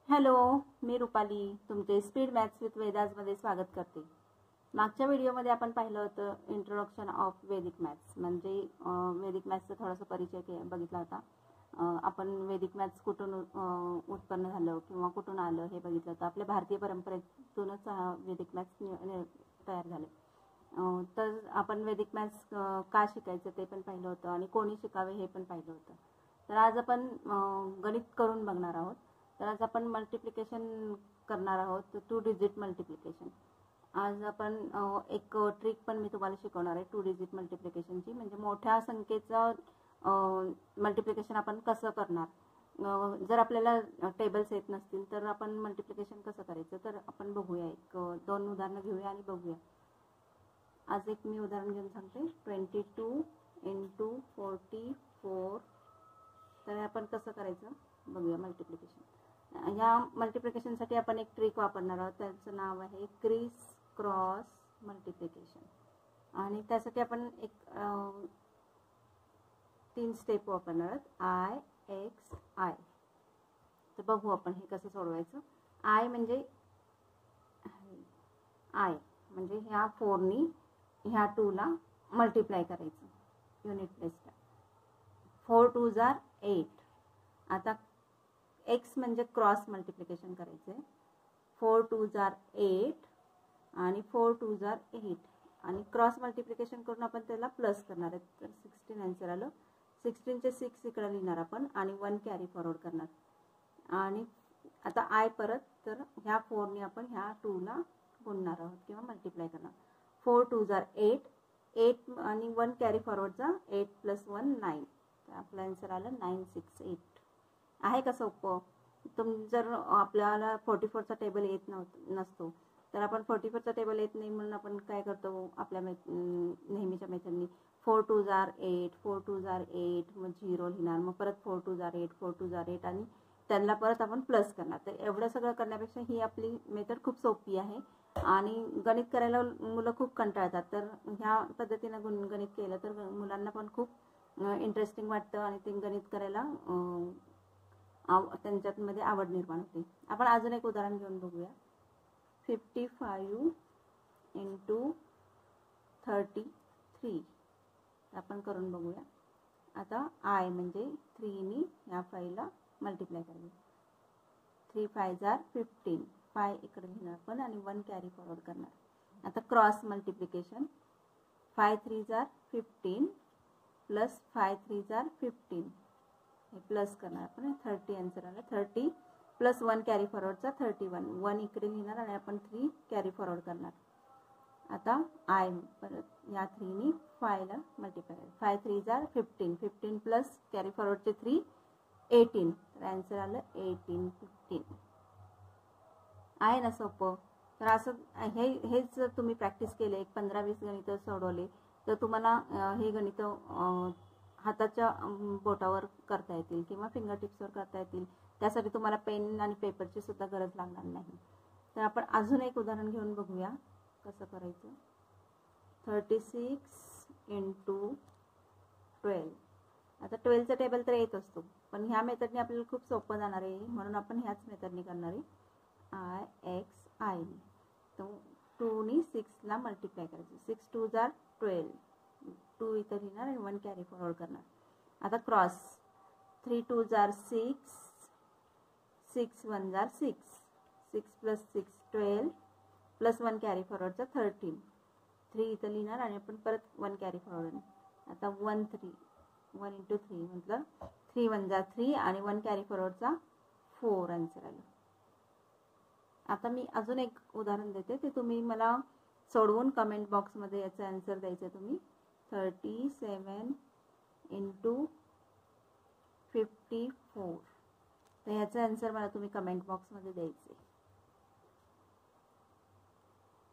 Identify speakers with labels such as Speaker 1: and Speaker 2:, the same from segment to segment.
Speaker 1: Hello, मी रुपाली तुमचे speed maths with वेदाजमध्ये स्वागत करते। मागच्या व्हिडिओमध्ये आपण पाहिलं होतं इंट्रोडक्शन ऑफ वेदिक मॅथ्स, म्हणजे वेदिक मॅथ्सचा थोडासा परिचय बघितला होता। आपण वेदिक मॅथ्स कुठून उत्पन्न झालं किंवा कुठून आलं हे बघितलं होतं। आपल्या भारतीय परंपरेतूनच वेदिक मॅथ्स तयार झाले। तर आपण वेदिक मॅथ्स का शिकायचं ते पण पाहिलं होतं आणि कोणी शिकावे हे पण पाहिलं होतं। तर आज आपण गणित करून बघणार आहोत। तर आज आपण मल्टिप्लिकेशन करणार आहोत, 2 डिजिट मल्टिप्लिकेशन। आज आपण एक ट्रिक पण मी तुम्हाला शिकवणार आहे 2 डिजिट मल्टिप्लिकेशनची, म्हणजे मोठ्या संख्येचं मल्टिप्लिकेशन आपण कसं करणार। जर आपल्याला टेबल्स येत नसतील तर आपण मल्टिप्लिकेशन कसं करायचं तर आपण बघूया। 1-2 उदाहरणं घेऊया आणि बघूया। आज एक मी उदाहरण घेऊन सांगते। 22 × 44। तर आपण कसं करायचं बघूया मल्टिप्लिकेशन। या मल्टिप्लिकेशनसाठी आपण एक ट्रिक वापरणार आहोत, त्याचं नाव आहे क्रिस क्रॉस मल्टिप्लिकेशन। आणि त्यासाठी आपण एक 3 स्टेप वापरणार आहोत, IXI। तर बघू आपण हे कसं सोडवायचं। I म्हणजे ह्या 4नी ह्या 2ला मल्टिप्लाय करायचं युनिट प्लेसला। 4 2s are 8। आता x म्हणजे क्रॉस मल्टिप्लिकेशन करायचंय। 4 2s are 8 आणि 4 2s are 8 आणि क्रॉस मल्टिप्लिकेशन करून आपण त्याला प्लस करणार आहे। तर 16 आन्सर आलं। 16 चे 6 इकडे लिहिणार आपण आणि 1 कॅरी फॉरवर्ड करणार। आणि आता I परत, तर ह्या 4नी आपण ह्या 2ला गुणणार आहोत किंवा मल्टिप्लाय करणार। 4 2s are 8 8 आणि 1 कॅरी फॉरवर्डचा 8 + 1 9। तर आपलं आन्सर आलं 968। आहे का सोपं? जर आपल्याला 44चा टेबल येत नसतो तर आपण 44चा टेबल येत नाही म्हणून आपण काय करतो, आपल्या नेहमीच्या मेथडनी 4 2s are 8 4 2s are 8 मग 0 लिहिणार, मग परत 4 2s are 8 4 2s are 8 आणि त्यांना परत आपण प्लस करणार। तर एवढं सगळं करण्यापेक्षा ही आपली मेथड खूप सोपी आहे आणि गणित करायला मुलं खूप कंटाळतात। तर ह्या पद्धतीनं गणित केलं तर मुलांना पण खूप इंटरेस्टिंग वाटतं आणि ते गणित करायला त्यांच्यामध्ये आवड निर्माण होते। आपण अजून एक उदाहरण घेऊन बघूया। 55 × 33। आपण करून बघूया। आता I म्हणजे 3नी ह्या 5ला मल्टिप्लाय करायचं। 3 5s are 15। 5 इकडे लिहिणार आपण आणि 1 कॅरी फॉरवर्ड करणार। आता cross multiplication 5 3s are 15 + 5 3s are 15 हे प्लस करणार आपण। 30 आन्सर आला। 30 + 1 कॅरी फॉरवर्डचा 31। 1 इकडे लिहिणार आणि आपण 3 कॅरी फॉरवर्ड करणार। आता I परत या 3नी 5ला मल्टिप्लाय करा। 5 3s are 15 15 + कॅरी फॉरवर्डचे 3 18। तर आन्सर आलं 1815। आहे ना सोपं? तर असं हेच जर तुम्ही प्रॅक्टिस केले, एक 15-20 गणित सोडवले तर तुम्हाला हे गणित हाताच्या बोटावर करता येतील किंवा फिंगर टिप्सवर करता येतील। त्यासाठी तुम्हाला पेन आणि पेपरची सुद्धा गरज लागणार नाही। तर आपण अजून एक उदाहरण घेऊन बघूया कसं करायचं। 36 × 12। आता 12चा टेबल तर येत असतो, पण ह्या मेथडने आपल्याला खूप सोपं जाणार आहे म्हणून आपण ह्याच मेथडने करणार आहे, IXI। तर 2नी 6ला मल्टिप्लाय करायचं। 6 2s are 12 2 इथं लिहिणार आणि 1 कॅरी फॉरवर्ड करणार। आता cross 3 2s are 6 6 1s are 6 6 + 6 12 + 1 carry फॉरवर्डचा 13। 3 इथं लिहिणार आणि आपण परत 1 कॅरी फॉरवर्ड। आता 1 3 1 × 3 म्हटलं 3 1s are 3 आणि 1 कॅरी फॉरवर्डचा 4 आन्सर आलं। आता मी अजून एक उदाहरण देते, ते तुम्ही मला सोडवून कमेंट बॉक्समध्ये याचा आन्सर द्यायचं तुम्ही। 37 × 54। तर ह्याचा आन्सर मला तुम्ही कमेंट बॉक्समध्ये द्यायचे।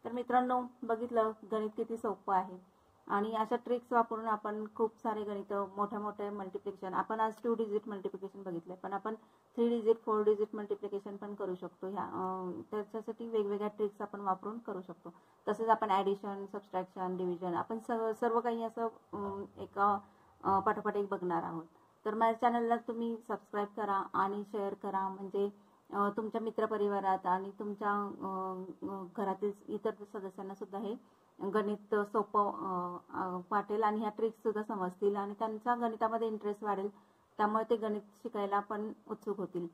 Speaker 1: तर मित्रांनो, बघितलं गणित किती सोपं आहे आणि अशा ट्रिक्स वापरून आपण खूप सारे गणित मोठ्या मल्टिप्लिकेशन, आपण आज 2 डिजिट मल्टिप्लिकेशन बघितले, पण आपण 3 डिजिट 4 डिजिट मल्टिप्लिकेशन पण करू शकतो। त्याच्यासाठी वेगवेगळ्या ट्रिक्स आपण वापरून करू शकतो। तसेच आपण ॲडिशन सबट्रॅक्शन डिव्हिजन आपण सर्व काही असं एका पाठोपाठ एक बघणार आहोत। तर माझ्या चॅनलला तुम्ही सबस्क्राईब करा आणि शेअर करा, म्हणजे तुमच्या मित्रपरिवारात आणि तुमच्या घरातील इतर सदस्यांना सुद्धा हे गणित सोपं वाटेल आणि ह्या ट्रिक्स सुद्धा समजतील आणि त्यांचा गणितामध्ये इंटरेस्ट वाढेल. त्यामुळे ते गणित शिकायला पण उत्सुक होतील.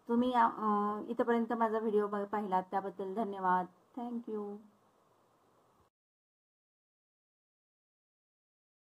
Speaker 1: तुम्ही इथपर्यंत माझा व्हिडिओ पाहिलात त्याबद्दल धन्यवाद. थँक्यू.